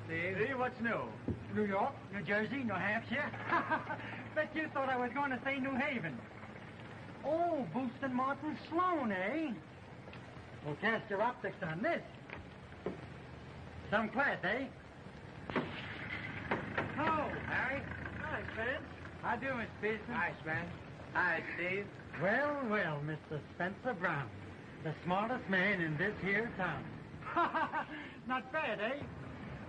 Steve. Steve, what's new? New York, New Jersey, New Hampshire. Bet you thought I was going to say New Haven. Oh, Booston Martin Sloan, eh? Well, cast your optics on this. Some class, eh? Hello, Harry. Hi, Spence. How do, Miss Pearson? Hi, Spence. Hi, Steve. Well, well, Mr. Spencer Brown. The smartest man in this here town. Not bad, eh?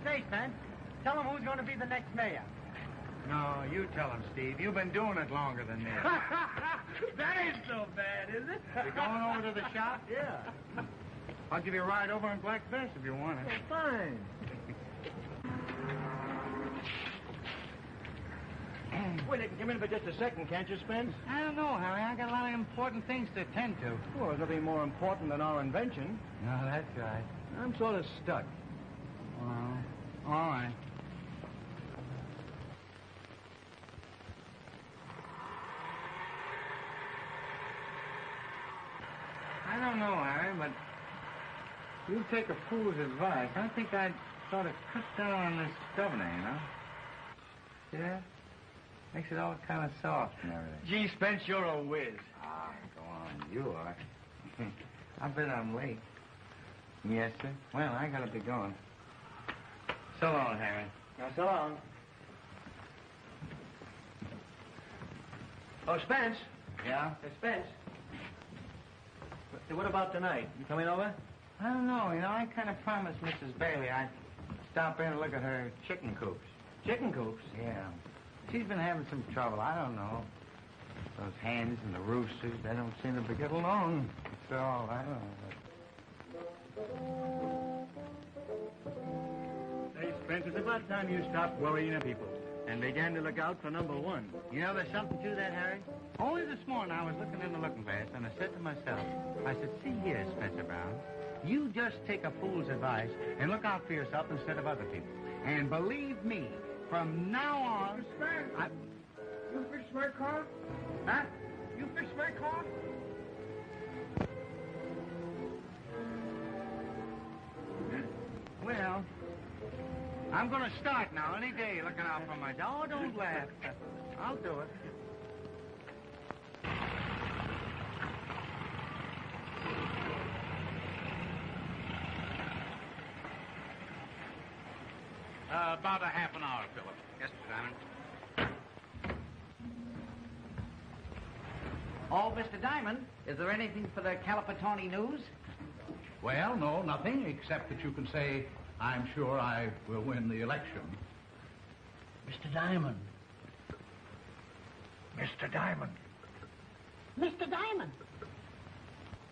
Say, Spence, tell him who's going to be the next mayor. No, you tell him, Steve. You've been doing it longer than me. That ain't so bad, is it? You going over to the shop? Yeah. I'll give you a ride over in Black Bess if you want it. Well, fine. Wait, you can come in for just a second, can't you, Spence? I don't know, Harry. I got a lot of important things to attend to. Well, it'll be more important than our invention. No, that's right. I'm sort of stuck. Well, all right. I don't know, Harry, but you take a fool's advice. I think I'd sort of cut down on this governor, you know? See that? Makes it all kind of soft and everything. Gee, Spence, you're a whiz. Ah, go on. You are. I bet I'm late. Yes, sir. Well, I gotta be going. So long, Harry. Now, so long. Oh, Spence. Yeah? Hey, Spence. What about tonight? You coming over? I don't know. You know, I kind of promised Mrs. Bailey I'd stop in and look at her chicken coops. Chicken coops? Yeah. She's been having some trouble. I don't know. Those hens and the roosters, they don't seem to get along. So, I don't know. Hey, Spence, it's about time you stopped worrying people and began to look out for number one. You know, there's something to that, Harry. Only this morning I was looking in the looking glass, and I said to myself, I said, see here, Spencer Brown, you just take a fool's advice and look out for yourself instead of other people. And believe me, from now on... Spence! You fixed my car? Huh? You fixed my car? Well, I'm going to start now any day looking out for myself. Oh, don't laugh. I'll do it. About a half an hour, Philip. Yes, Mr. Diamond. Oh, Mr. Diamond, is there anything for the Calipatoni News? Well, no, nothing, except that you can say, I'm sure I will win the election. Mr. Diamond. Mr. Diamond. Mr. Diamond.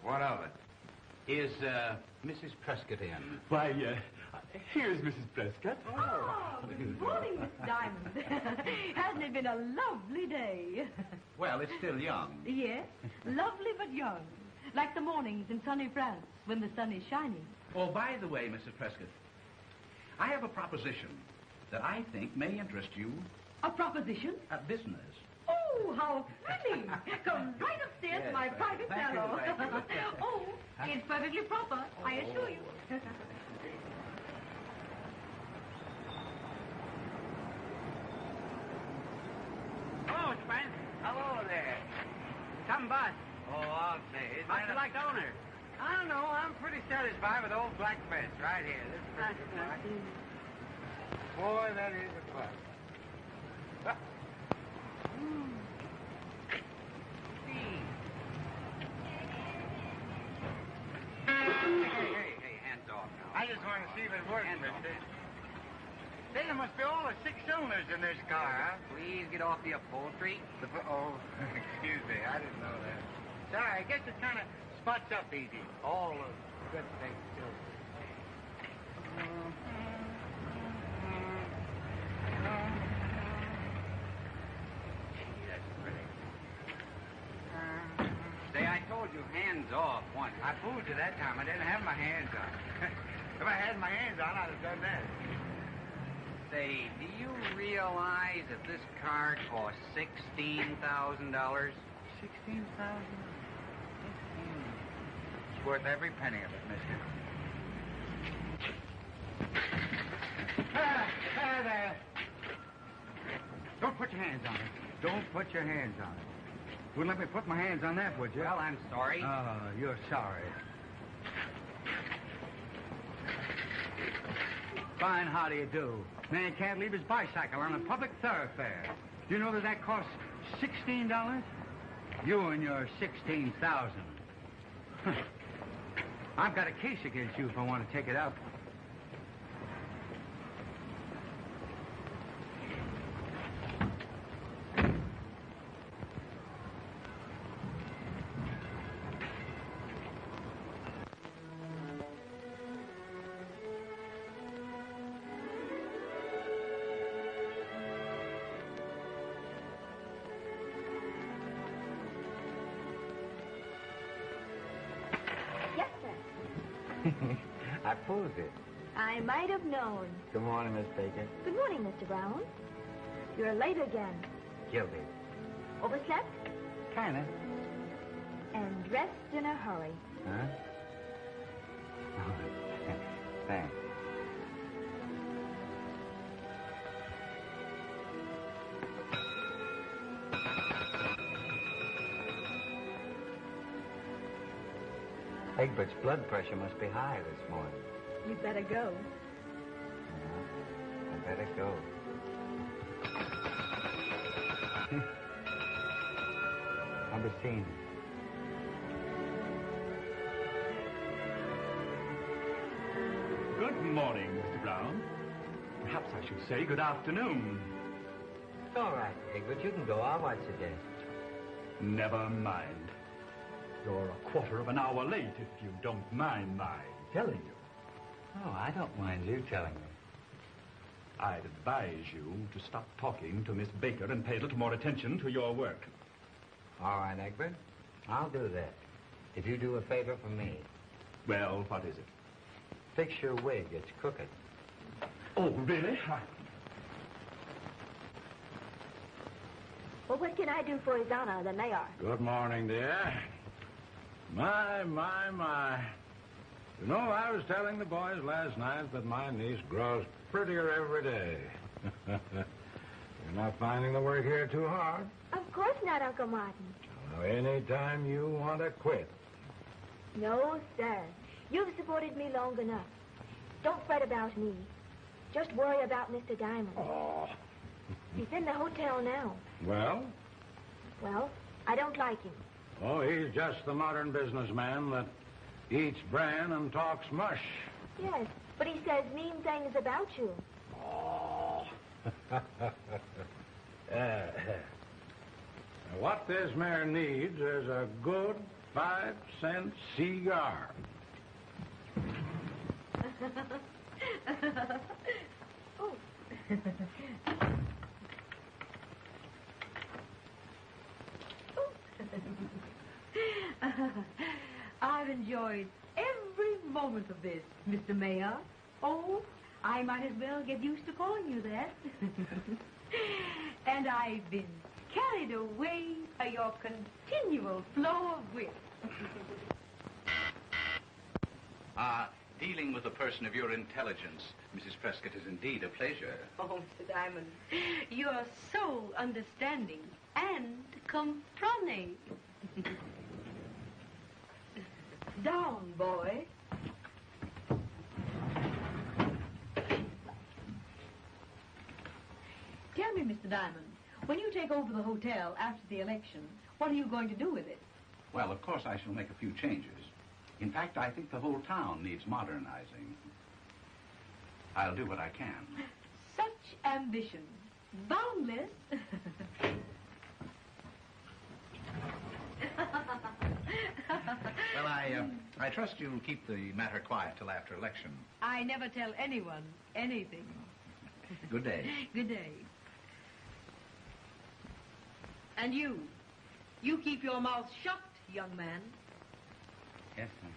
What of it? Is Mrs. Prescott in? Why, here's Mrs. Prescott. Oh, good morning, Mr. Diamond. Hasn't it been a lovely day? Well, it's still young. Yes, lovely but young. Like the mornings in sunny France when the sun is shining. Oh, by the way, Mrs. Prescott, I have a proposition that I think may interest you. A proposition? A business. Oh, how thrilling. Come right upstairs to my private Thank you, salon. thank you. Oh, it's perfectly proper, I assure you. Hello, Spence. Hello there. Come by. Oh, I'll say. How'd you like the owner? I don't know. I'm pretty satisfied with old Black Bess right here. This is a black. Boy, that is a class. Hey, hands off now. I just want to see if it works, mister. Say, there must be all of 6 cylinders in this car, huh? Please get off the upholstery. Oh, excuse me. I didn't know that. Sorry, I guess it kind of spots up easy. All of good things, too. Gee, that's pretty. Say, I told you hands off once. I fooled you that time. I didn't have my hands on. If I had my hands on, I'd have done that. Say, do you realize that this car costs $16,000? $16,000? It's worth every penny of it, mister. there. Don't put your hands on it. Don't put your hands on it. Wouldn't let me put my hands on that, would you? Well, I'm sorry. Oh, you're sorry. Fine, how do you do? Man can't leave his bicycle on a public thoroughfare. Do you know that costs $16? You and your 16,000. I've got a case against you if I want to take it up. Yes, sir. I pulled it. I might have known. Good morning, Miss Baker. Good morning, Mr. Brown. You're late again. Guilty. Overslept Kinda. and dressed in a hurry. Huh? Thanks. Egbert's blood pressure must be high this morning. You'd better go. Yeah, I better go. I'll be seeing you. Good morning, Mr. Brown. Perhaps I should say good afternoon. It's all right, Egbert. You can go. I'll watch the desk. Never mind. You're a quarter of an hour late, if you don't mind my telling you. Oh, I don't mind you telling me. I'd advise you to stop talking to Miss Baker and pay a little more attention to your work. All right, Egbert. I'll do that. If you do a favor for me. Well, what is it? Fix your wig. It's crooked. Oh, really? Well, what can I do for His Honor, the mayor? Good morning, dear. My. You know, I was telling the boys last night that my niece grows prettier every day. You're not finding the work here too hard? Of course not, Uncle Martin. Well, anytime you want to quit. No, sir. You've supported me long enough. Don't fret about me. Just worry about Mr. Diamond. Oh. He's in the hotel now. Well? Well, I don't like him. Oh, he's just the modern businessman that eats bran and talks mush. Yes, but he says mean things about you. Oh. What this mayor needs is a good 5-cent cigar. Oh. I've enjoyed every moment of this, Mr. Mayor. Oh, I might as well get used to calling you that. And I've been carried away by your continual flow of wit. Dealing with a person of your intelligence, Mrs. Prescott, is indeed a pleasure. Oh, Mr. Diamond, you're so understanding and confronting. Down, boy. Tell me, Mr. Diamond, when you take over the hotel after the election, what are you going to do with it? Well, of course, I shall make a few changes. In fact, I think the whole town needs modernizing. I'll do what I can. Such ambition. Boundless. Well, I trust you'll keep the matter quiet till after election. I never tell anyone anything. Good day. Good day. And you keep your mouth shut, young man. Yes, ma'am.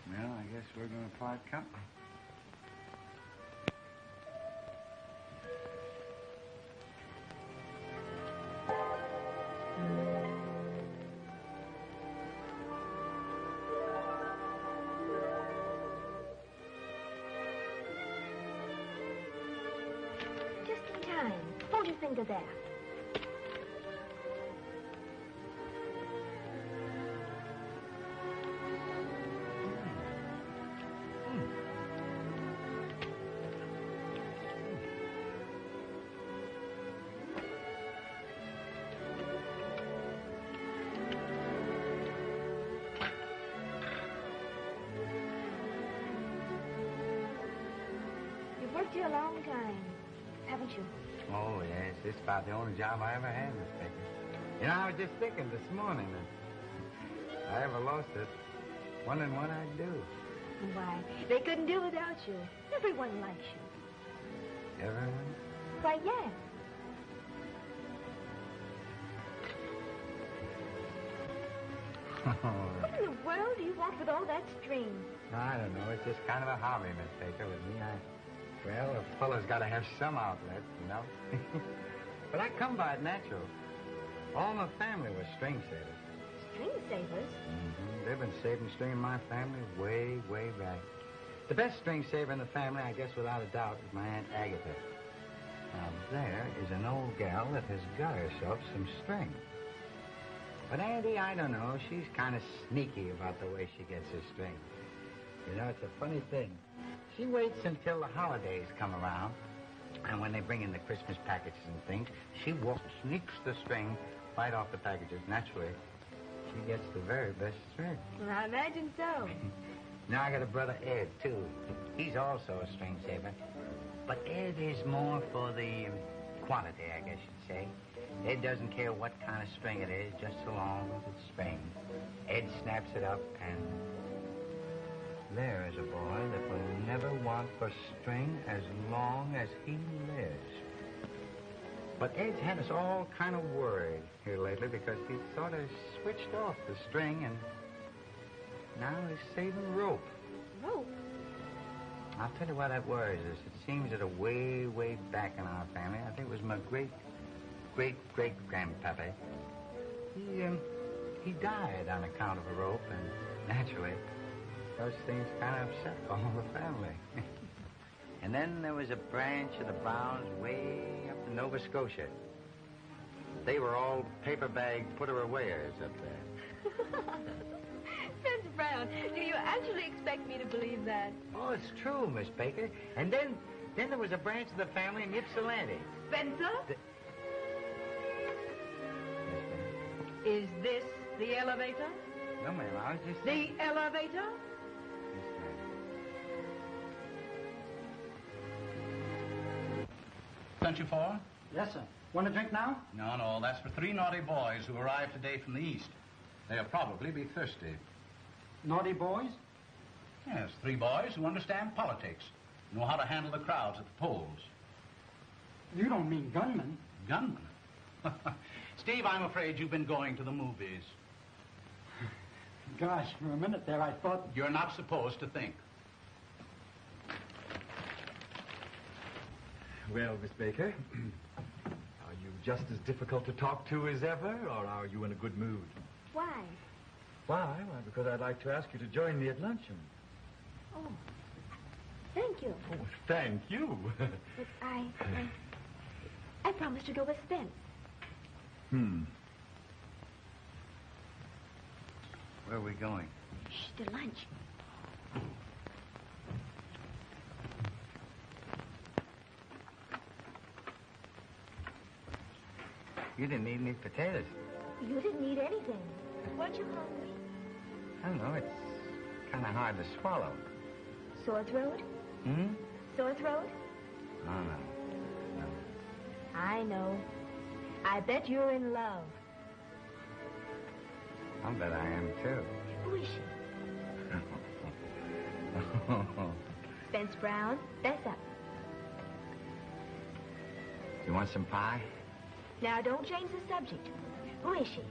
Well, I guess we're going to part company. you think of that? You've worked here a long time, haven't you? Oh, yes. This is about the only job I ever had, Miss Baker. You know, I was just thinking this morning that if I ever lost it, wondering what I'd do. Why, they couldn't do without you. Everyone likes you. Everyone? Why, yes. What in the world do you want with all that string? I don't know. It's just kind of a hobby, Miss Baker, with me. Well, a fellow's got to have some outlet, you know. But I come by it natural. All my family was string savers. String savers? Mm-hmm. They've been saving string in my family way, way back. The best string saver in the family, I guess without a doubt, is my Aunt Agatha. Now, there is an old gal that has got herself some string. But Auntie, I don't know, she's kind of sneaky about the way she gets her string. You know, it's a funny thing. She waits until the holidays come around, and when they bring in the Christmas packages and things, she sneaks the string right off the packages. Naturally, she gets the very best string. Well, I imagine so. Now I got a brother, Ed, too. He's also a string saver. But Ed is more for the quantity, I guess you'd say. Ed doesn't care what kind of string it is, just so long as it's string. Ed snaps it up, and there is a boy that will never want for string as long as he lives. But Ed's had us all kind of worried here lately because he's sort of switched off the string and now he's saving rope. Rope? I'll tell you why that worries us. It seems that way, way back in our family, I think it was my great-great-great-grandpappy, he died on account of a rope, and naturally, those things kind of upset all the family. And then there was a branch of the Browns way up in Nova Scotia. They were all paper bag put-her-awayers up there. Vince Brown, do you actually expect me to believe that? Oh, it's true, Miss Baker. And then there was a branch of the family in Ypsilanti. Spencer? Is this the elevator? No, ma'am, I was just... The elevator? Yes, ma'am. Sent you for? Yes, sir. Want a drink now? No, that's for 3 naughty boys who arrived today from the east. They'll probably be thirsty. Naughty boys? Yes, 3 boys who understand politics, know how to handle the crowds at the polls. You don't mean gunmen. Gunmen? Steve, I'm afraid you've been going to the movies. Gosh, for a minute there I thought... You're not supposed to think. Well, Miss Baker, are you just as difficult to talk to as ever, or are you in a good mood? Why? Why? Why, because I'd like to ask you to join me at luncheon. Oh, thank you. Oh, thank you. But I promised to go with Spence. Where are we going? Shh, to lunch. You didn't eat any potatoes. You didn't eat anything. Weren't you hungry? I don't know, it's kind of hard to swallow. Sore throat? Hmm? Sore throat? Oh, no. I know. I bet you're in love. I'll bet I am, too. Who is she? Spence Brown, fess up. You want some pie? Now, don't change the subject. Who is she?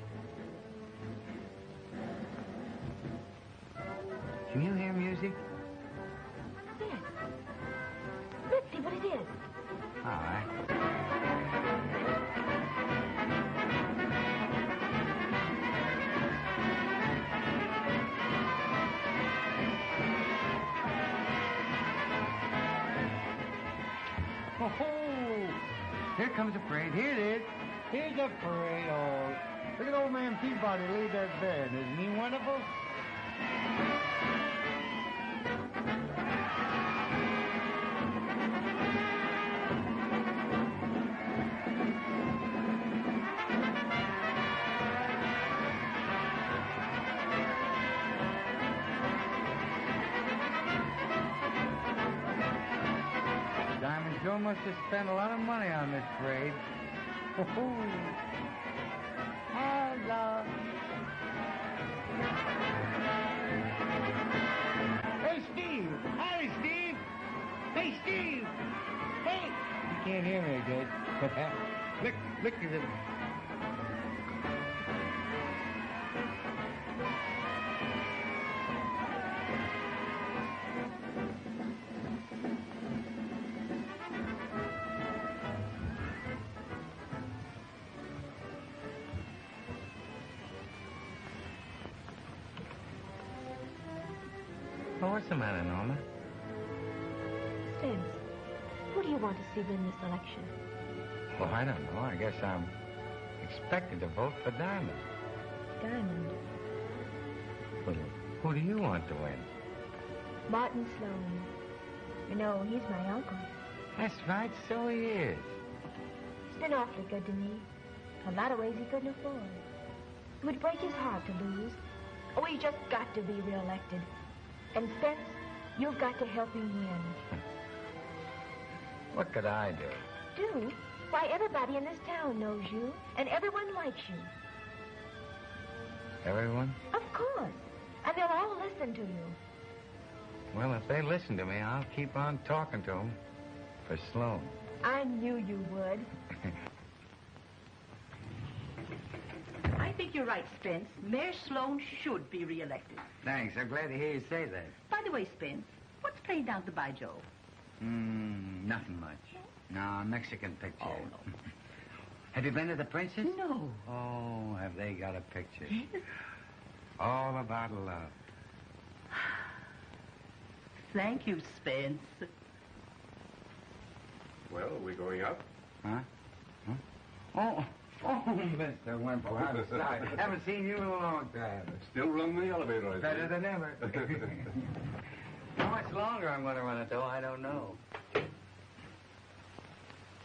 Can you hear music? Yes. Let's see what it is. All right. Oh-ho! Here comes the parade. Here it is. Here's the parade. Oh, look at old man Peabody laid that bed. Isn't he wonderful? Diamond Joe must have spent a lot of money on this parade. Hello. Hey, Steve. Hi, Steve. Hey, Steve. Hey. You can't hear me, kid. Look at it. Well, what's the matter, Norma? Spence, who do you want to see win this election? Well, I don't know. I guess I'm expected to vote for Diamond. Diamond. Well, who do you want to win? Martin Sloan. You know, he's my uncle. That's right, so he is. He's been awfully good to me. A lot of ways he couldn't afford. It would break his heart to lose. Oh, he's just got to be reelected. And Spence, you've got to help him win. What could I do? Do? Why, everybody in this town knows you, and everyone likes you. Everyone? Of course. And they'll all listen to you. Well, if they listen to me, I'll keep on talking to them for Sloan. I knew you would. I think you're right, Spence. Mayor Sloan should be reelected. Thanks. I'm glad to hear you say that. By the way, Spence, what's playing down to By Joe? Nothing much. No, Mexican picture. Oh, no. Have you been to the Princess? No. Oh, have they got a picture? Yes. All about love. Thank you, Spence. Well, are we going up? Huh? Oh, Mr. Wimple, I'm sorry. Haven't seen you in a long time. Still running the elevator, I think. Better than ever. How much longer I'm going to run it, though, I don't know.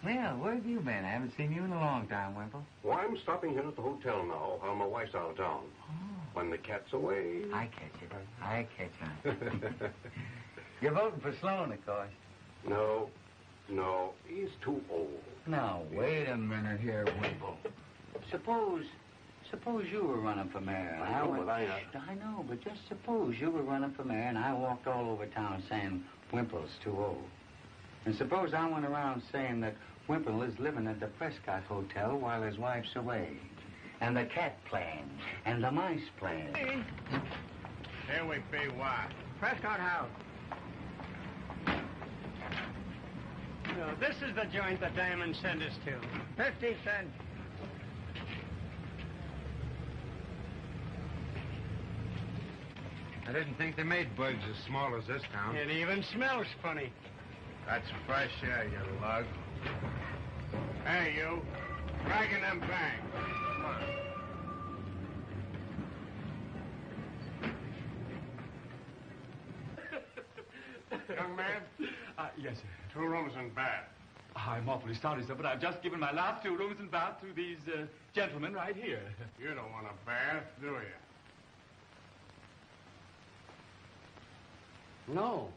Well, where have you been? I haven't seen you in a long time, Wimple. Well, I'm stopping here at the hotel now while my wife's out of town. Oh. When the cat's away. I catch it. I catch on. You're voting for Sloan, of course. No, he's too old. Now, wait a minute here, Wimple. Suppose you were running for mayor. I know, but I know, but just suppose you were running for mayor and I walked all over town saying Wimple's too old. And suppose I went around saying that Wimple is living at the Prescott Hotel while his wife's away. And the cat playing, and the mice playing. Here we be, why? Prescott House. This is the joint that Diamond sent us to. 50 cents. I didn't think they made bugs as small as this town. It even smells funny. That's fresh air, you lug. Hey, you. Dragging them bags. Come on. Young man? Yes, sir. 2 rooms and bath. I'm awfully sorry, sir, but I've just given my last 2 rooms and bath to these gentlemen right here. You don't want a bath, do you? No.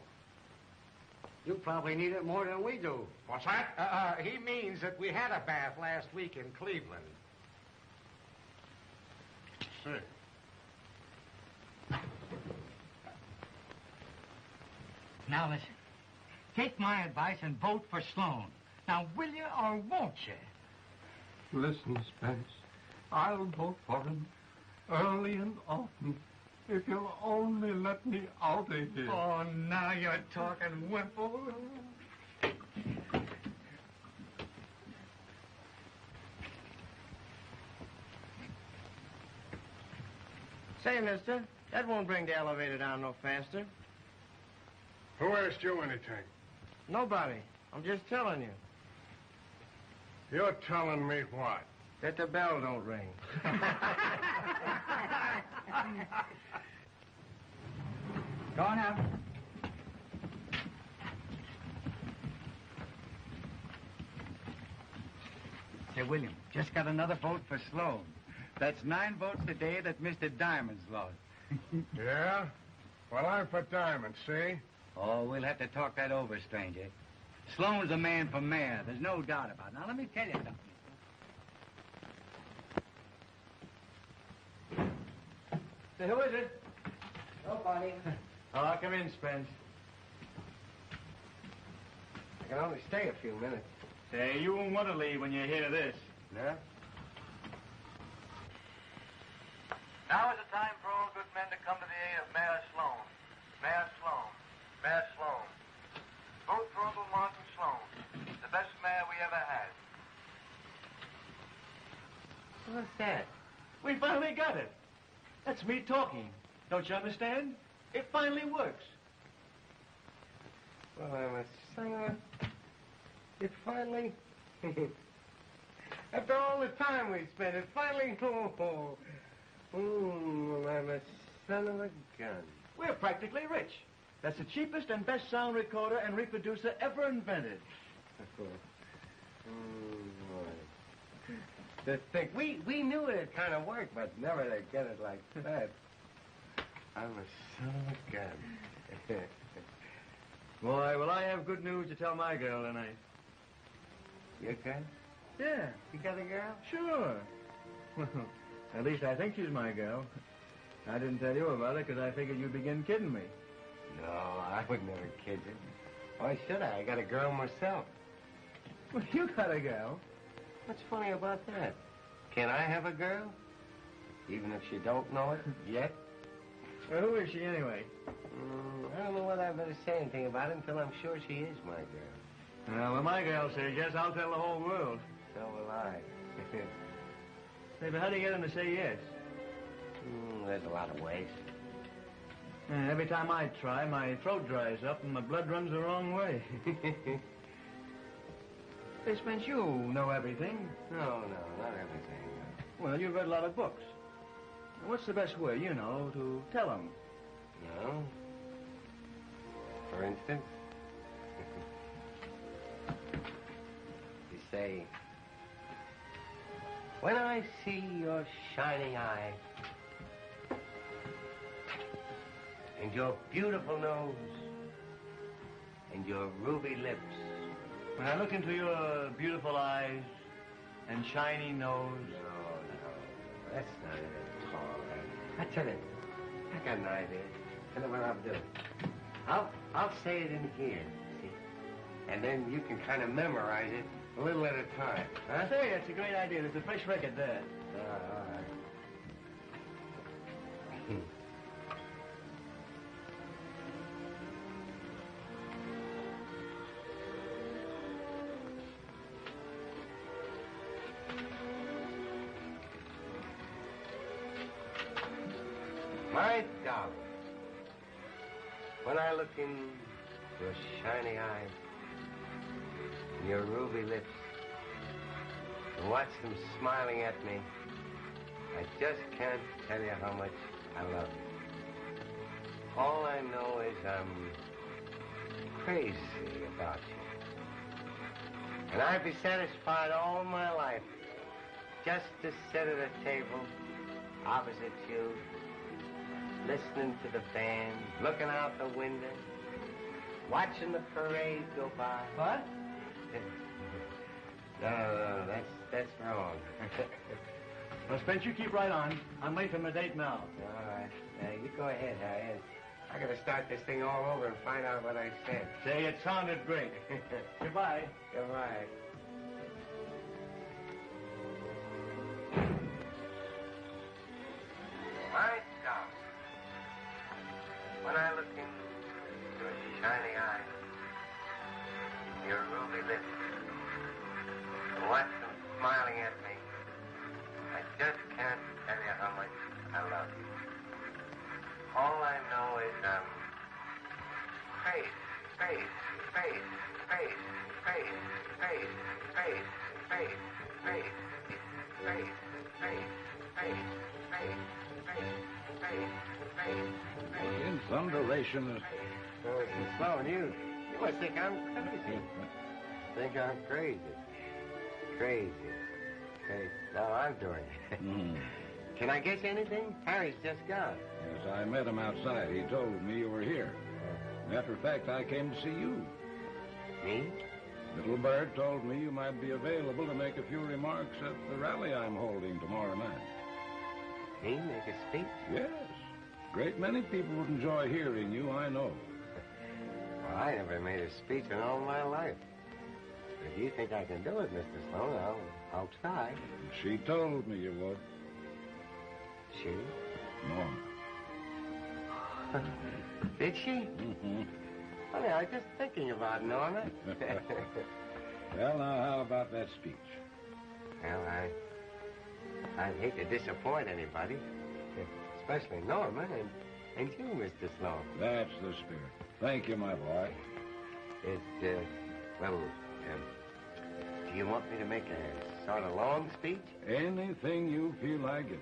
You probably need it more than we do. What's that? He means that we had a bath last week in Cleveland. See. Now, listen. Take my advice and vote for Sloan. Now, will you or won't you? Listen, Spence. I'll vote for him early and often if you'll only let me out of here. Oh, now you're talking, Wimple. Say, mister, that won't bring the elevator down no faster. Who asked you anything? Nobody. I'm just telling you. You're telling me what? That the bell don't ring. Go on out. Say, William, just got another vote for Sloan. That's 9 votes today that Mr. Diamond's lost. Yeah? Well, I'm for Diamond, see? Oh, we'll have to talk that over, stranger. Sloan's a man for mayor. There's no doubt about it. Now, let me tell you something. Say, who is it? Nobody. Oh, come in, Spence. I can only stay a few minutes. Say, you won't want to leave when you hear this. No? Now is the time for all good men to come to the aid of Mayor Sloan. Mayor Sloan. Mayor Sloan. Vote for Uncle Martin Sloan, the best mayor we ever had. What's that? We finally got it. That's me talking. Don't you understand? It finally works. Well, I'm a son of a... It finally... After all the time we spent, it finally... well, I'm a son of a gun. We're practically rich. That's the cheapest and best sound recorder and reproducer ever invented. To think, we knew it kind of worked, but never to get it like that. I'm a son of a gun. Boy, will I have good news to tell my girl tonight. You okay? Yeah. You got a girl? Sure. Well, at least I think she's my girl. I didn't tell you about it because I figured you'd begin kidding me. No, I would never kid you. Why should I? I got a girl myself. Well, you got a girl. What's funny about that? Can I have a girl? Even if she don't know it yet? Well, who is she anyway? I don't know whether I better say anything about it until I'm sure she is my girl. Well, when my girl says yes, I'll tell the whole world. So will I. Say, but how do you get him to say yes? There's a lot of ways. Every time I try, my throat dries up and my blood runs the wrong way. Hey, Spence, you know everything. No, not everything. Well, you've read a lot of books. What's the best way, you know, to tell them? No. For instance, you say, when I see your shining eye and your beautiful nose and your ruby lips. When I look into your beautiful eyes and shiny nose. No, that's not it at all. I tell you, I got an idea. Tell you what I'll do. I'll say it in here, see? And then you can kind of memorize it a little at a time. Huh? Say, that's a great idea. There's a fresh record there. All right. My darling, when I look in your shiny eyes and your ruby lips and watch them smiling at me, I just can't tell you how much I love you. All I know is I'm crazy about you. And I'd be satisfied all my life just to sit at a table opposite you, listening to the band, looking out the window, watching the parade go by. What? No, that's wrong. Well, Spence, you keep right on. I'm late for my date now. All right. You go ahead, Harry. I gotta start this thing all over and find out what I said. Say, it sounded great. Goodbye. Goodbye. My darling, when I look in your shiny eyes, your ruby lips, and watch them smiling at me, I just can't tell you how much I love you. All I know is I'm crazy, crazy, crazy, crazy, crazy, crazy, crazy, In thunderation. Mr. Sloan, you must think I'm crazy. Think I'm crazy. Crazy. No, I'm doing it. Can I guess anything? Harry's just gone. Yes, I met him outside. He told me you were here. Matter of fact, I came to see you. Me? Little Bird told me you might be available to make a few remarks at the rally I'm holding tomorrow night. Me make a speech? Yes. Great many people would enjoy hearing you, I know. Well, I never made a speech in all my life. If you think I can do it, Mr. Sloan, I'll try. She told me you would. She? Norma. Did she? Mm-hmm. Honey, I was just thinking about Norma. Well, now, how about that speech? Well, I'd hate to disappoint anybody, especially Norma and you, Mr. Sloan. That's the spirit. Thank you, my boy. Do you want me to make a sort of long speech? Anything you feel like it.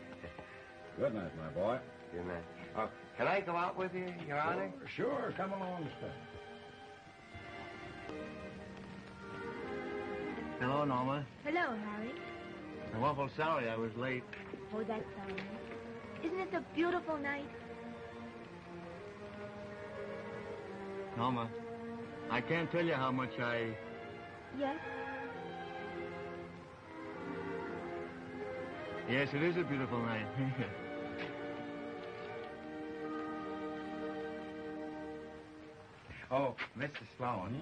Good night, my boy. Good night. Oh, can I go out with you, Your Honor? Sure. Come along, Spence. Hello, Norma. Hello, Harry. I'm awful sorry I was late. Oh, that's all right. Isn't it a beautiful night? Norma, I can't tell you how much I... Yes? Yes, it is a beautiful night. Oh, Mr. Sloan.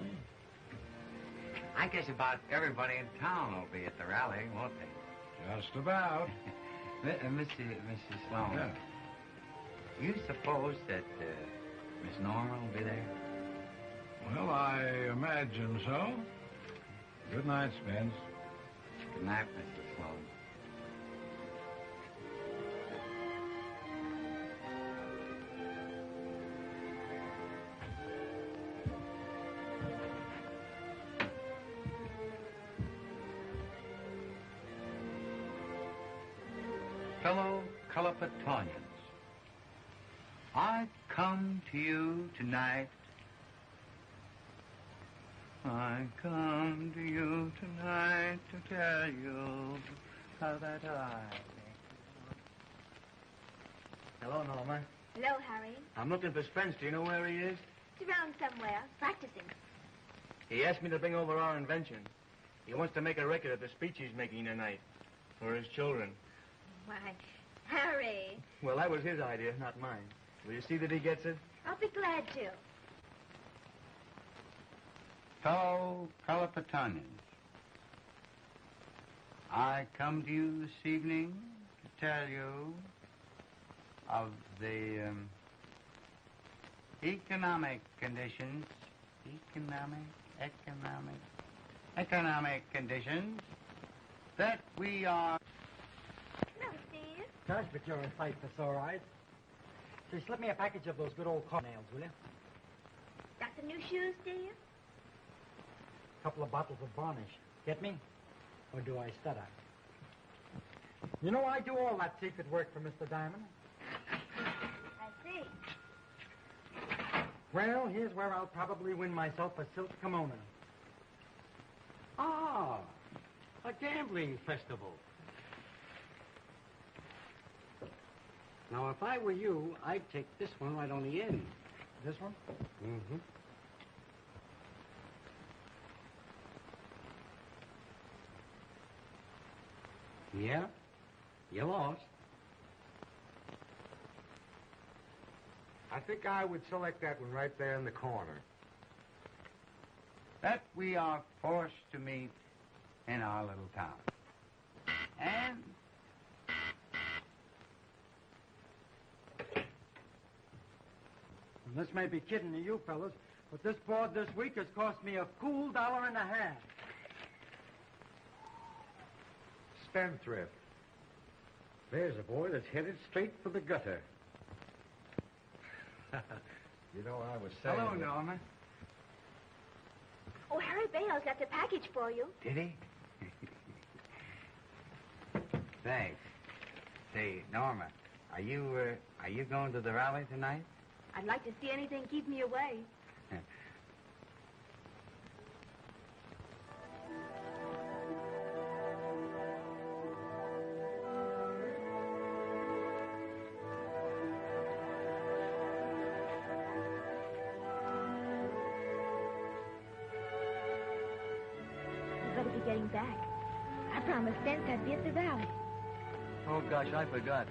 I guess about everybody in town will be at the rally, won't they? Just about. Mr. Sloan. Yeah. You suppose that Miss Norma will be there? Well, I imagine so. Good night, Spence. Good night, Mr. Sloan. Fellow Culopetonians, I come to you tonight. I come to you tonight to tell you how that I... Hello, Norma. Hello, Harry. I'm looking for Spence. Do you know where he is? He's around somewhere, practicing. He asked me to bring over our invention. He wants to make a record of the speech he's making tonight for his children. Why, Harry. Well, that was his idea, not mine. Will you see that he gets it? I'll be glad to. Fellow Culopetonians, I come to you this evening to tell you of the economic conditions, economic conditions that we are... Hello, Steve. Gosh, but you're in sight, that's all right. Say, slip me a package of those good old car nails, will you? Got some new shoes, Steve? A couple of bottles of varnish. Get me? Or do I stutter? You know, I do all that secret work for Mr. Diamond. I see. Well, here's where I'll probably win myself a silk kimono. Ah, a gambling festival. Now, if I were you, I'd take this one right on the end. This one? Mm-hmm. Yeah, you lost. I think I would select that one right there in the corner. that we are forced to meet in our little town. And This may be kidding to you fellas, but this board this week has cost me a cool $1.50. Spendthrift. There's a boy that's headed straight for the gutter. You know, I was saying... hello, Norma. Oh, Harry Bale's left a package for you. Did he? Thanks. Say, Norma, are you going to the rally tonight? I'd like to see anything keep me away. You better be getting back. I promised Spence I'd be at the rally. Oh, gosh, I forgot.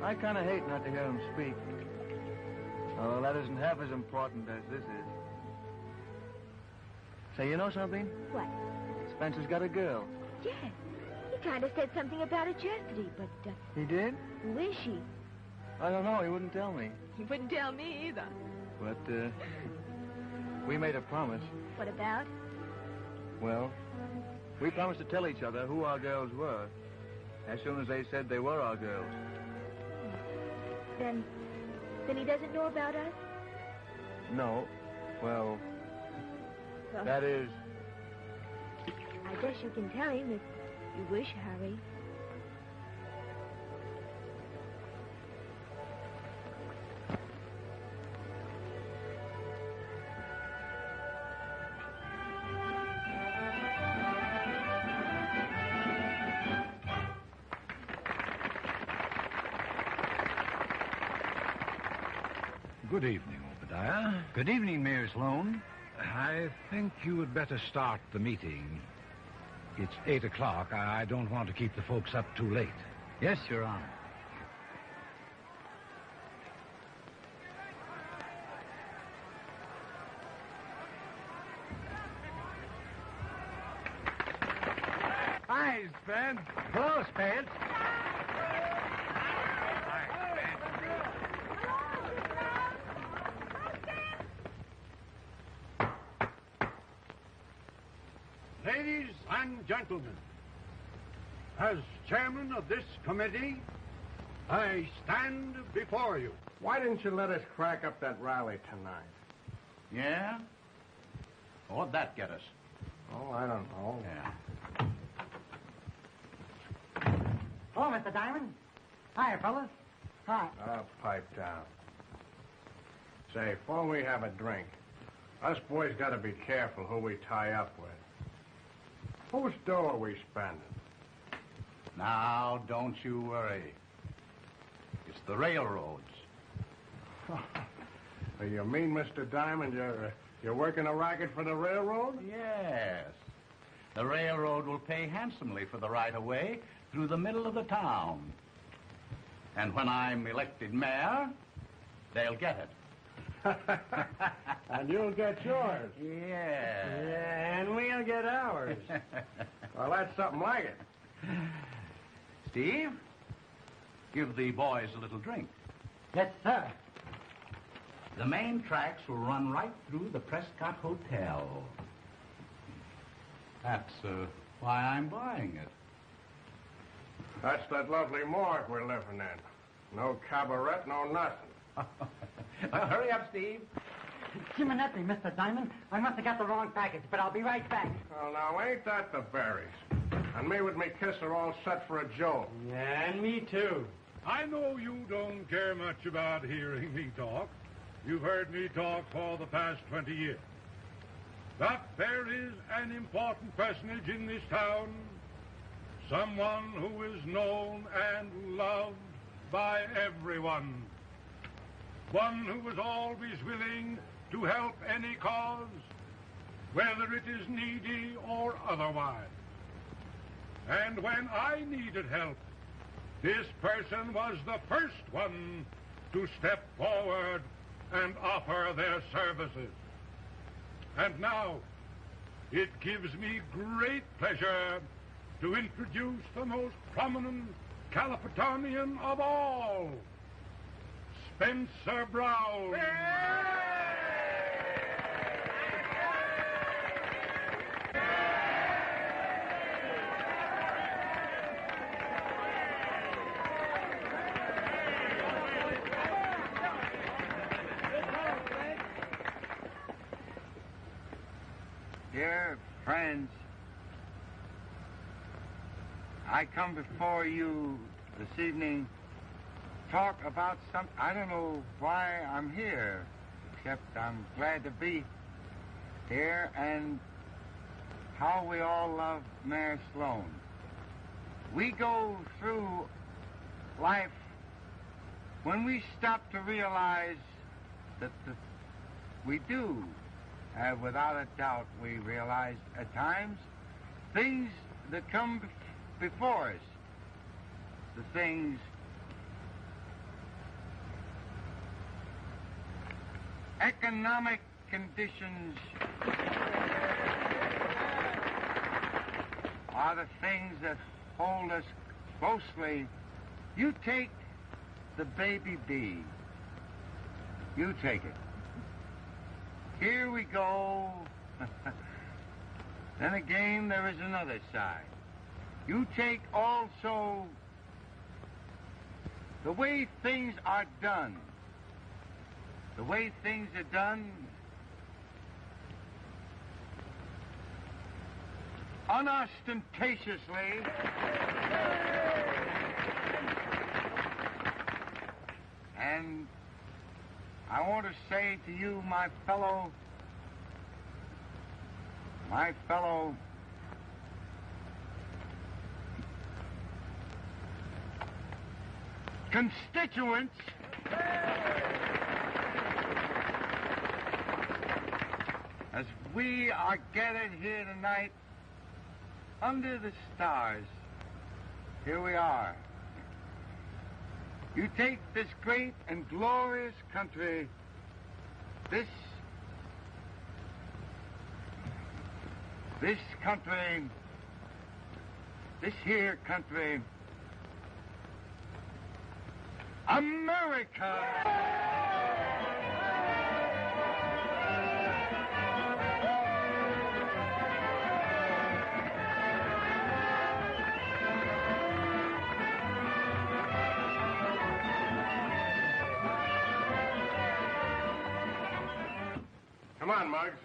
I kind of hate not to hear him speak. Oh, that isn't half as important as this is. Say, you know something? What? Spencer's got a girl. Yes. He kind of said something about it yesterday, but, He did? who is she? I don't know. He wouldn't tell me. He wouldn't tell me either. But, we made a promise. What about? Well, we promised to tell each other who our girls were as soon as they said they were our girls. Then he doesn't know about us? No. Well, Well, that is... I guess you can tell him if you wish, Harry. Good evening, Obadiah. Good evening, Mayor Sloan. I think you would better start the meeting. It's 8 o'clock. I don't want to keep the folks up too late. Yes, Your Honor. Hi, Spence. Hello, Spence. Ladies and gentlemen, as chairman of this committee, I stand before you. Why didn't you let us crack up that rally tonight? Yeah? What'd that get us? Oh, I don't know. Yeah. Hello, Mr. Diamond. Hiya, fellas. Hi. Pipe down. Say, before we have a drink, us boys got to be careful who we tie up with. Whose dough are we spending? Now, don't you worry. It's the railroads. You mean, Mr. Diamond, you're working a racket for the railroad? Yes. The railroad will pay handsomely for the right-of-way through the middle of the town. And when I'm elected mayor, they'll get it. And you'll get yours. Yeah. And we'll get ours. Well, that's something like it. Steve, give the boys a little drink. Yes, sir. The main tracks will run right through the Prescott Hotel. That's why I'm buying it. That's that lovely morgue we're living in. No cabaret, no nothing. Hurry up, Steve. Simonetti, Mr. Diamond. I must have got the wrong package, but I'll be right back. Well, now, ain't that the berries? And me with me kiss are all set for a jolt. Yeah, and me too. I know you don't care much about hearing me talk. You've heard me talk for the past 20 years. But there is an important personage in this town, someone who is known and loved by everyone, one who is always willing to help any cause, whether it is needy or otherwise. And when I needed help, this person was the first one to step forward and offer their services. And now, it gives me great pleasure to introduce the most prominent Calipatonian of all, Spencer Brown. Dear friends, I come before you this evening talk about something. I don't know why I'm here, except I'm glad to be here and how we all love Mayor Sloan. We go through life when we stop to realize that we do, without a doubt, we realize at times things that come before us, the things economic conditions are the things that hold us closely. You take the baby bee. You take it. Here we go. Then again, there is another side. You take also the way things are done. The way things are done unostentatiously. And I want to say to you, my fellow constituents, as we are gathered here tonight under the stars, here we are. You take this great and glorious country, this country, this here country, America. Come on, Muggs.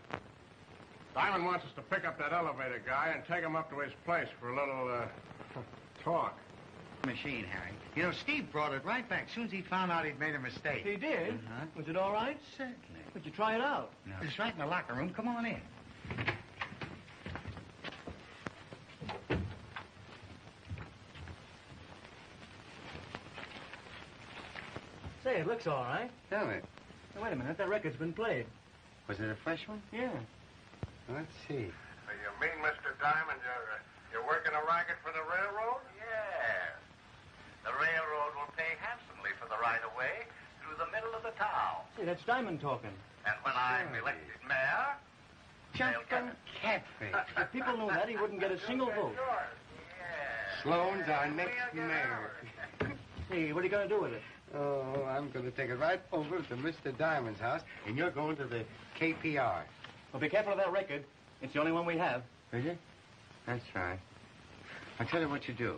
Diamond wants us to pick up that elevator guy and take him up to his place for a little, talk. Machine, Harry. You know, Steve brought it right back as soon as he found out he'd made a mistake. He did? Uh-huh. Was it all right? Certainly. Would you try it out? No. It's right in the locker room. Come on in. Say, it looks all right. Tell me, Now, wait a minute. That record's been played. was it a fresh one? Yeah. Let's see. So you mean, Mr. Diamond, you're working a racket for the railroad? Yes. The railroad will pay handsomely for the right-of-way through the middle of the town. Say, that's Diamond talking. And when I'm elected mayor, they'll get Jumping it. catfish. If people knew that, he wouldn't get a single vote. Sloan's our next mayor. Hey, what are you going to do with it? Oh, I'm going to take it right over to Mr. Diamond's house, and you're going to the KPR. Well, be careful of that record. It's the only one we have. Is it? That's right. I'll tell you what you do.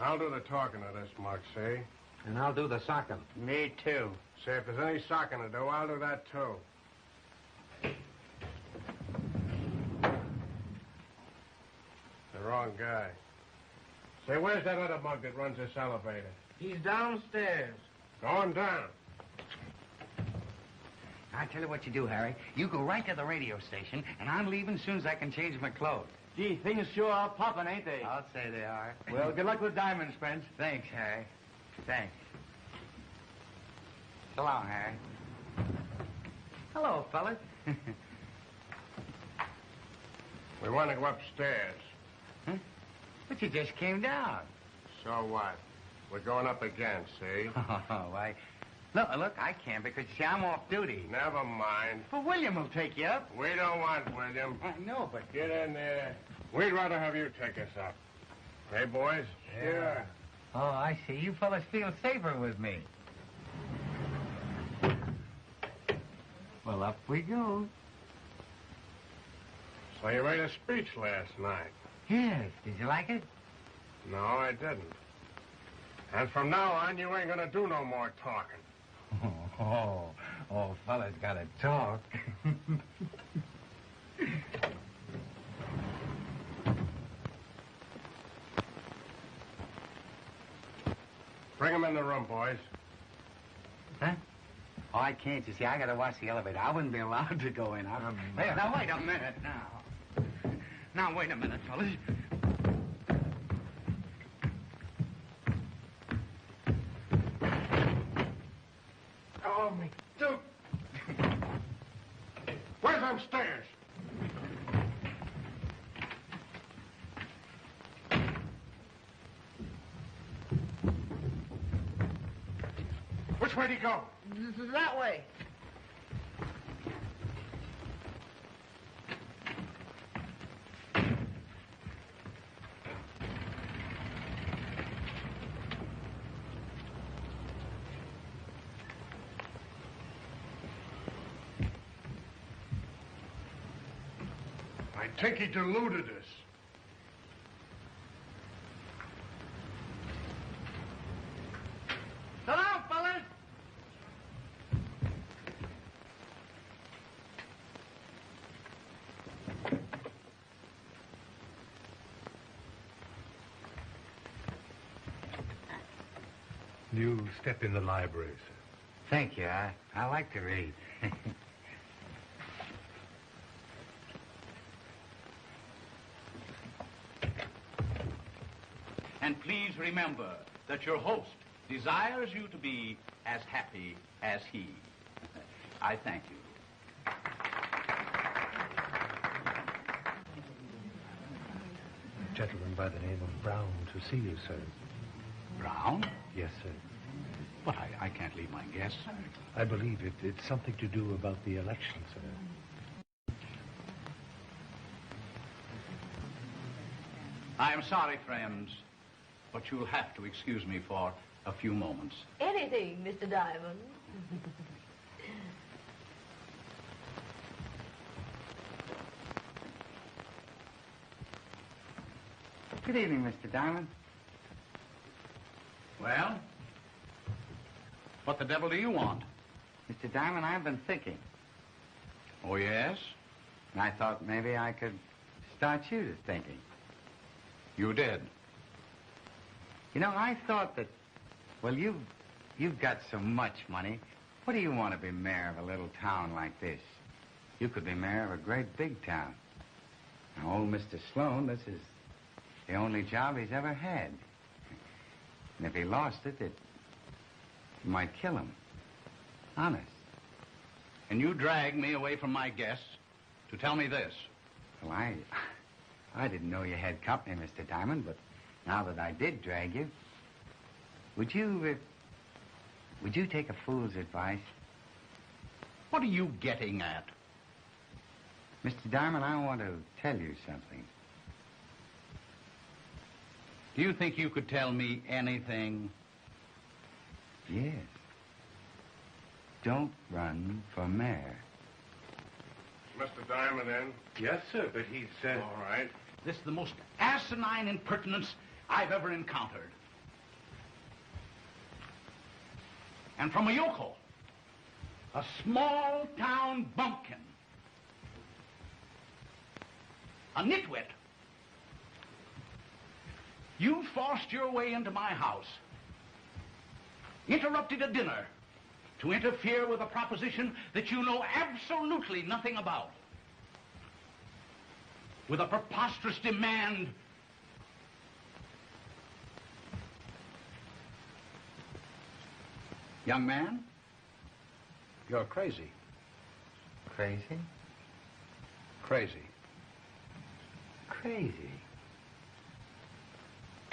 I'll do the talking of this, Muggs, see? And I'll do the socking. Me too. Say, if there's any socking to do, I'll do that, too. The wrong guy. Say, where's that other mug that runs this elevator? He's downstairs. Going down. I tell you what you do, Harry. You go right to the radio station, and I'm leaving as soon as I can change my clothes. Gee, things sure are popping, ain't they? I'll say they are. Well, good luck with Diamonds, friends. Thanks, Harry. Thanks. So long, Harry. Hello, fellas. We want to go upstairs. But you just came down. So what? We're going up again, see? Oh, why? Look, I can't because, see, I'm off duty. Never mind. But William will take you up. We don't want William. I know, but... Get in there. We'd rather have you take us up. Hey, boys? Yeah. Oh, I see. You fellas feel safer with me. Well, up we go. So you made a speech last night. Yes. Did you like it? No, I didn't. And from now on, you ain't gonna do no more talking. Oh, fella's gotta talk. Bring him in the room, boys. Huh? Oh, I can't. You see, I gotta watch the elevator. I wouldn't be allowed to go in. Now, wait a minute now. Now, wait a minute, fellas. Oh, me Duke. Where's them stairs? Which way do you go? That way. I think he deluded us. Sit down, fellas. You step in the library, sir. Thank you. I like to read. And please remember that your host desires you to be as happy as he. I thank you. A gentleman by the name of Brown to see you, sir. Brown? Yes, sir. But I can't leave my guests. I believe it's something to do about the election, sir. I am sorry, friends, but you'll have to excuse me for a few moments. Anything, Mr. Diamond. Good evening, Mr. Diamond. Well? What the devil do you want? Mr. Diamond, I've been thinking. Oh, yes? And I thought maybe I could start you to thinking. You did? You know, I thought that, well, you've got so much money. What do you want to be mayor of a little town like this? You could be mayor of a great big town. Now, old Mr. Sloan, this is the only job he's ever had. And if he lost it, it might kill him. Honest. And you dragged me away from my guests to tell me this. Well, I didn't know you had company, Mr. Diamond, but now that I did drag you, would you take a fool's advice? What are you getting at? Mr. Diamond, I want to tell you something. Do you think you could tell me anything? Yes. Don't run for mayor. Mr. Diamond in? Yes, sir, but he said... All right. This is the most asinine impertinence I've ever encountered. And from a yokel, a small-town bumpkin, a nitwit. You forced your way into my house, interrupted a dinner to interfere with a proposition that you know absolutely nothing about, with a preposterous demand young man, you're crazy. Crazy? Crazy. Crazy?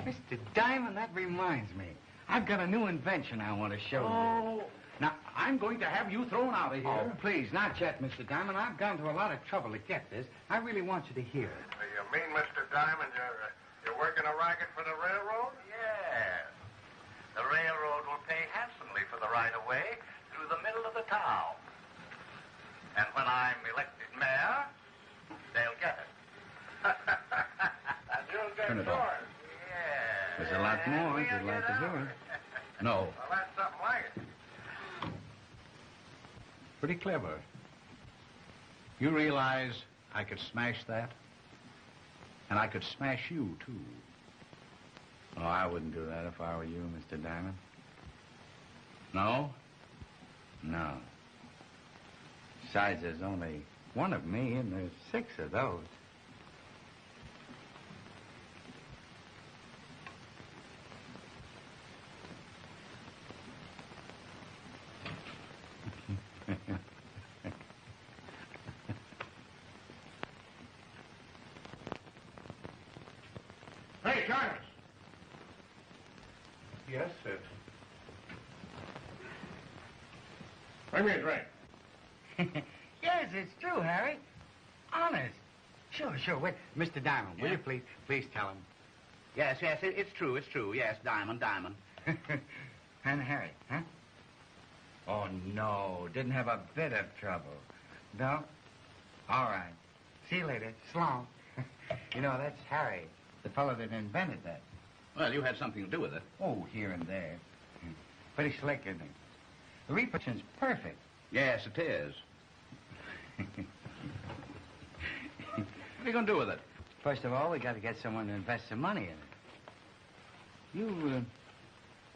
Mr. Diamond, that reminds me. I've got a new invention I want to show you. Oh, now, I'm going to have you thrown out of here. Oh, please, not yet, Mr. Diamond. I've gone to a lot of trouble to get this. I really want you to hear it. You mean, Mr. Diamond, you're working a racket for the railroad? Yes. The railroad will pay handsomely for the right-of-way through the middle of the town. And when I'm elected mayor, they'll get it. And you'll get Turn it off. yours. There's a lot more if you'd like to hear it. No. Well, that's something like it. Pretty clever. You realize I could smash that? And I could smash you, too. Oh, I wouldn't do that if I were you, Mr. Diamond. No? No. Besides, there's only one of me, and there's 6 of those. Hey, Carlos. Yes, sir. Bring me a drink. Yes, it's true, Harry. Honest. Sure. Wait, Mr. Diamond, will you please tell him? Yes, it's true. Yes, Diamond. And Harry, huh? Oh, no, didn't have a bit of trouble. No? All right. See you later. So long. You know, that's Harry, the fellow that invented that. Well, you had something to do with it. Oh, here and there. Pretty slick, isn't he? The reproduction's perfect. Yes, it is. What are you going to do with it? First of all, we got to get someone to invest some money in it.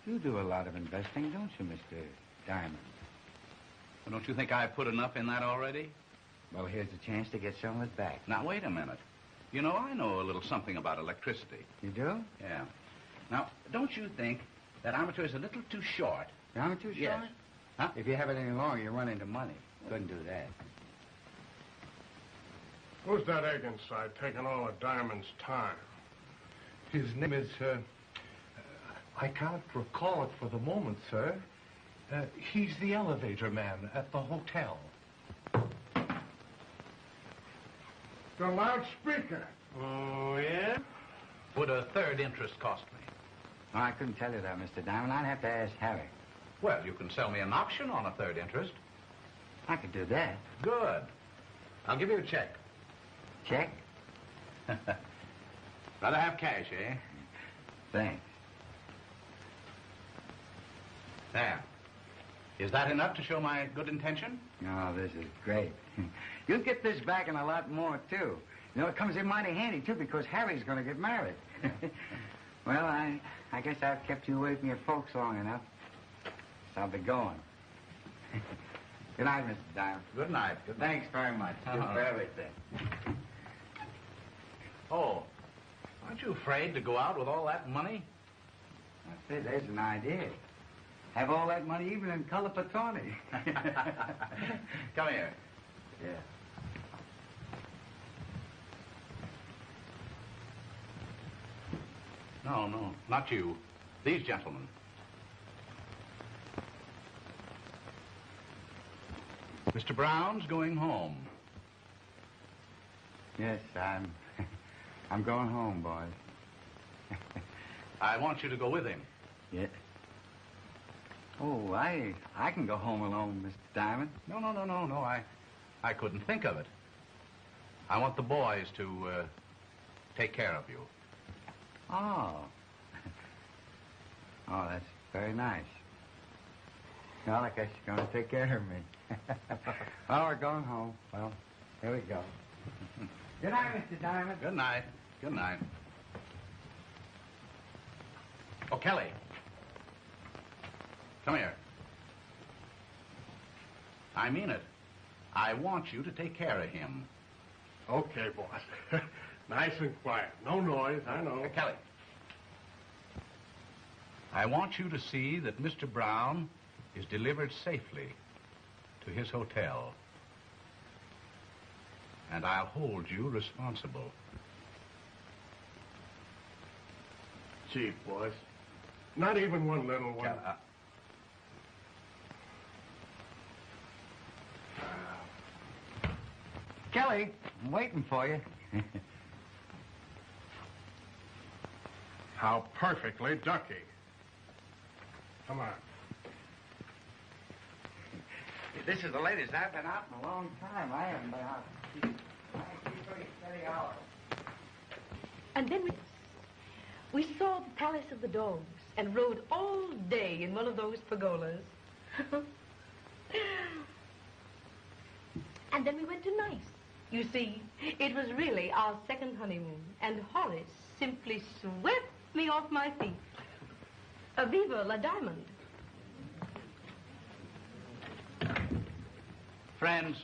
You do a lot of investing, don't you, Mr. Diamond? Well, don't you think I put enough in that already? Well, here's a chance to get some of it back. Now, wait a minute. You know, I know a little something about electricity. You do? Yeah. Now, don't you think that amateur is a little too short? Amateur short? Yes. Huh? If you have it any longer, you run into money. Couldn't do that. Who's that egg inside taking all of Diamond's time? His name is, I can't recall it for the moment, sir. He's the elevator man at the hotel. The loudspeaker. Oh, yeah? Would a third interest cost me? Oh, I couldn't tell you that, Mr. Diamond. I'd have to ask Harry. Well, you can sell me an option on a third interest. I could do that. Good. I'll give you a check. Check? Rather have cash, eh? Thanks. There. Is that enough to show my good intention? Oh, this is great. You'll get this back and a lot more, too. You know, it comes in mighty handy, too, because Harry's going to get married. Well, I guess I've kept you away from your folks long enough. So I'll be going. Good night, Mr. Diamond. Good night. Thanks very much. Good for everything. Oh, aren't you afraid to go out with all that money? I say, there's an idea. Have all that money even in color Patoni. Come here. Yeah. No, not you. These gentlemen. Mr. Brown's going home. Yes, I'm going home, boys. I want you to go with him. Yeah. Oh, I can go home alone, Mr. Diamond. No. I couldn't think of it. I want the boys to take care of you. Oh. Oh, that's very nice. Well, I guess you're going to take care of me. Well, we're going home. Well, here we go. Good night, Mr. Diamond. Good night. Good night. Oh, Kelly. Come here. I mean it. I want you to take care of him. Okay, boss. Nice and quiet. No noise, I know. Kelly. I want you to see that Mr. Brown is delivered safely to his hotel. And I'll hold you responsible. Gee, boss. Not even one little one. Kelly, I'm waiting for you. How perfectly ducky. Come on. This is the latest. I've been out in a long time. I haven't been out. I keep pretty steady hours. And then we saw the Palace of the Dogs and rode all day in one of those pergolas. And then we went to Nice. You see, it was really our second honeymoon, and Horace simply swept me off my feet. Viva la Diamond. Friends,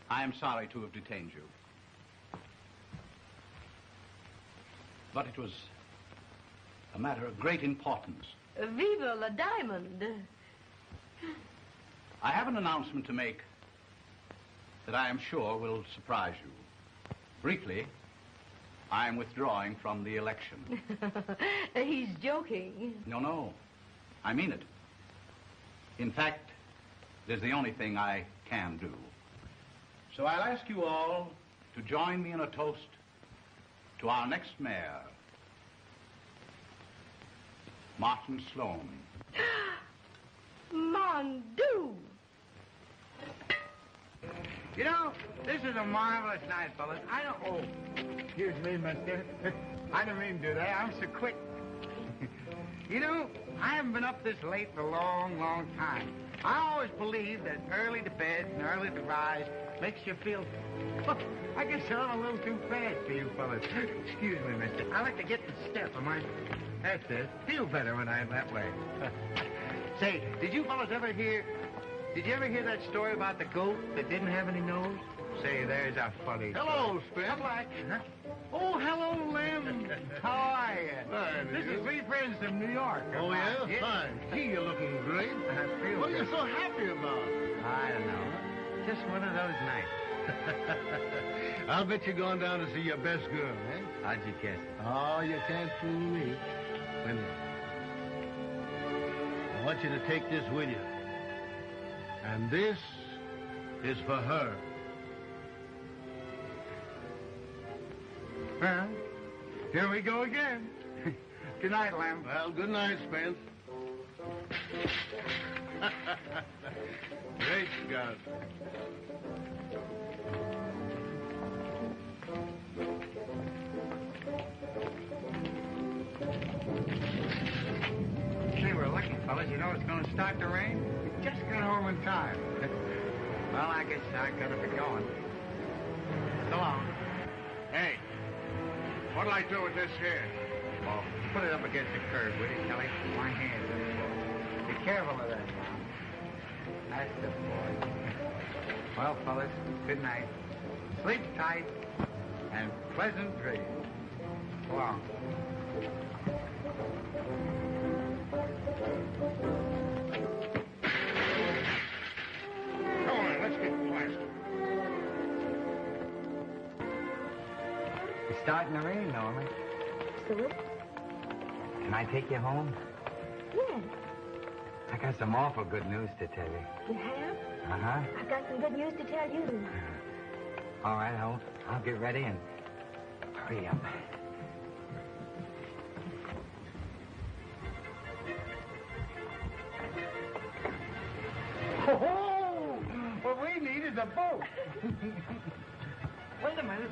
I am sorry to have detained you. But it was a matter of great importance. Viva la diamond. I have an announcement to make that I am sure will surprise you. Briefly, I am withdrawing from the election. He's joking. No. I mean it. In fact, it is the only thing I can do. So I'll ask you all to join me in a toast to our next mayor, Martin Sloan. Mon Dieu! You know, this is a marvelous night, fellas. I don't... Oh, excuse me, mister. I didn't mean to do that. I'm so quick. You know, I haven't been up this late for a long, long time. I always believe that early to bed and early to rise makes you feel... I guess I'm a little too fast for you fellas. Excuse me, mister. I like to get in step. That's it. Feel better when I'm that way. Say, did you fellas ever hear... Did you ever hear that story about the goat that didn't have any nose? Say, there's a funny... Hello, Spence. Huh? Oh, hello, Lem. How are you? Fine, This you? is three friends from New York. Oh, yeah? Fine. Gee, you're looking great. I feel What are you good. so happy about? I don't know. Just one of those nights. I'll bet you're going down to see your best girl, eh? How'd you guess? Oh, you can't fool me. Wait a minute. I want you to take this with you. And this is for her. Well, here we go again. Good night, Lem. Well, good night, Spence. Great Scott. Gee, we're lucky, fellas. You know it's going to start to rain. We just got home in time. Well, I guess I gotta be going. So long. Hey, what'll I do with this here? Oh, put it up against the curb, will you, Kelly? My hands are full. Be careful of that now. That's the boy. Well, fellas, good night. Sleep tight and pleasant dreams. So long. Come on, let's get blasted. It's starting to rain, Norma. So? Can I take you home? Yes. I got some awful good news to tell you. You have? Uh-huh. I've got some good news to tell you. All right, I'll get ready and hurry up. Oh, what we need is a boat. Wait a minute.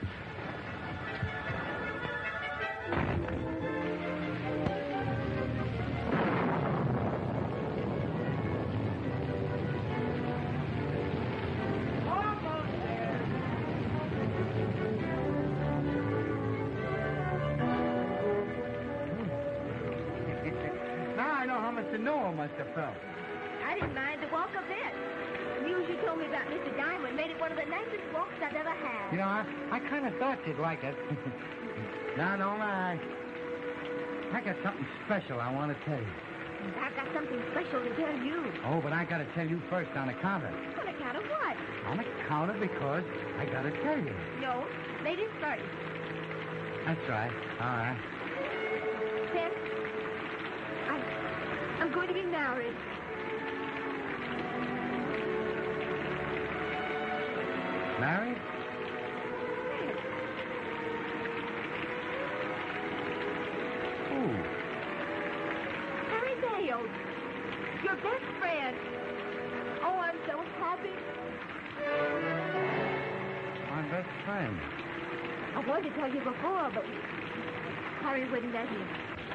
Now I know how Mr. Noah must have felt. I didn't mind the walk a bit. The news you told me about Mr. Diamond made it one of the nicest walks I've ever had. You know, I kind of thought you'd like it. Now, Norma, I got something special I want to tell you. I've got something special to tell you. Oh, but I got to tell you first on account of it. On account of what? On account of because I got to tell you. No, ladies first. That's right. All right. Ted, I'm going to be married. Married? Who? Harry Bales, your best friend. Oh, I'm so happy. My best friend. I wanted to tell you before, but Harry wouldn't let me.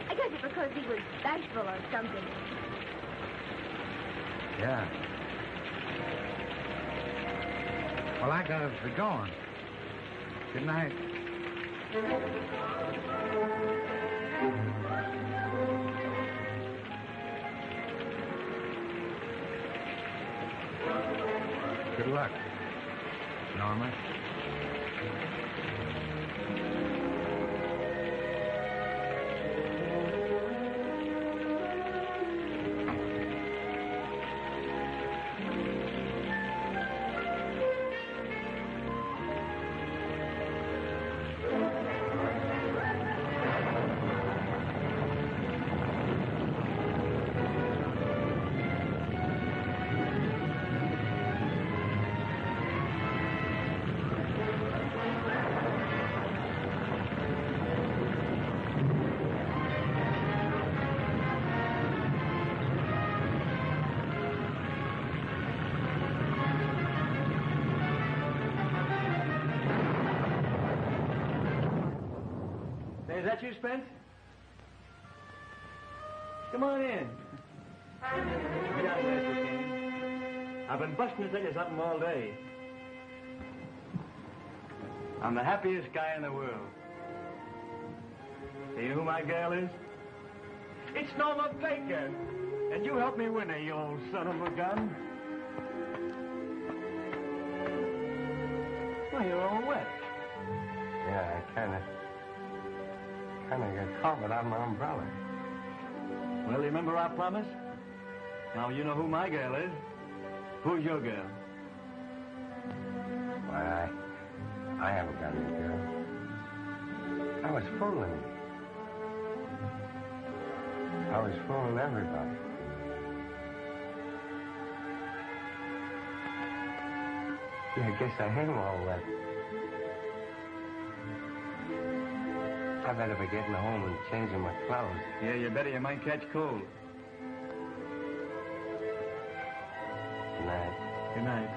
I guess it's because he was bashful or something. Yeah. Well, I got to be going. Good night. luck. Norma. Is that you, Spence? Come on in. Get out of there, Cocaine. I've been busting to tell you something all day. I'm the happiest guy in the world. Do you know who my gal is? It's Norma Baker. And you helped me win her, you old son of a gun. Well, you're all wet. Yeah, I kind of got caught without my umbrella. Well, remember our promise? Now you know who my gal is. Who's your girl? Why, I haven't got any girl. I was fooling you. I was fooling everybody. Yeah, I guess I am all wet. I better be getting home and changing my clothes. Yeah, you better. You might catch cold. Good night. Good night.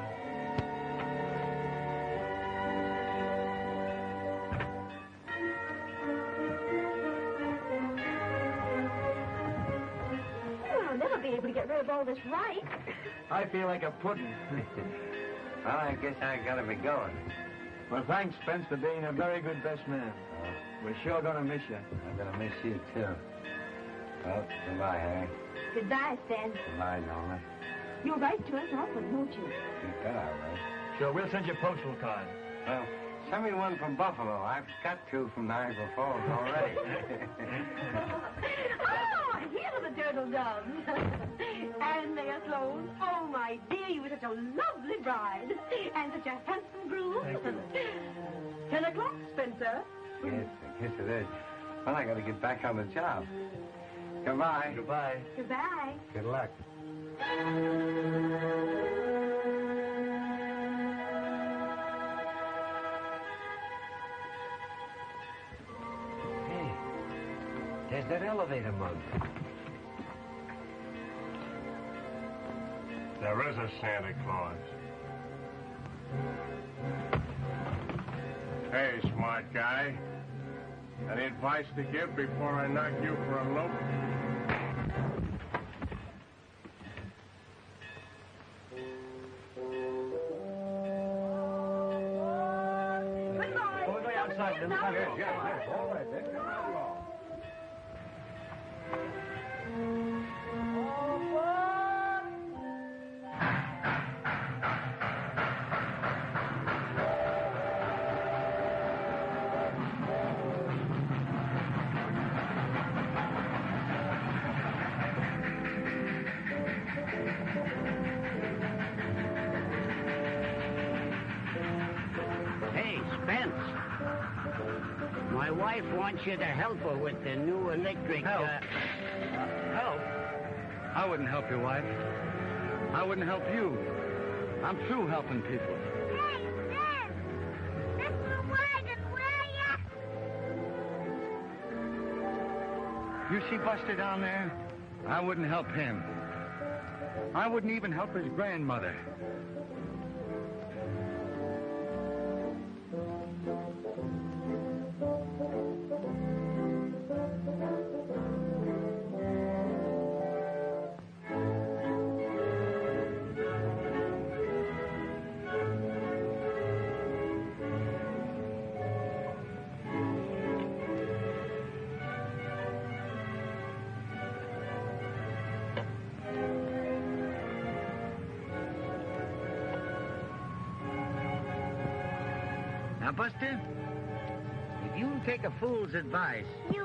Well, I'll never be able to get rid of all this rice. I feel like a pudding. Well, I guess I gotta be going. Well, thanks, Spence, for being a very good best man. We're sure gonna miss you. I'm gonna miss you, too. Well, goodbye, Harry. Goodbye, Spence. Goodbye, Norma. You'll write to us often, won't you? You bet I'll write. Sure, we'll send you a postal card. Well, send me one from Buffalo. I've got two from Niagara Falls already. Oh, here are the turtle doves. And they are Sloan. Oh, my dear, you were such a lovely bride. And such a handsome groom. Thank you. 10 o'clock, Spencer. Yes, I guess it is. Well, I gotta get back on the job. Goodbye. Goodbye. Goodbye. Good luck. Hey, there's that elevator mug. There is a Santa Claus. Hey, smart guy. Any advice to give before I knock you for a loop? Goodbye. We're going outside. Yes. All right, then. Come right along. Hey, Spence. My wife wants you to help her with the new electric... Help? Help? I wouldn't help your wife. I wouldn't help you. I'm through helping people. Hey, Ben! Mr. Wagon, where ya? You see Buster down there? I wouldn't help him. I wouldn't even help his grandmother. Now, Buster, if you take a fool's advice... You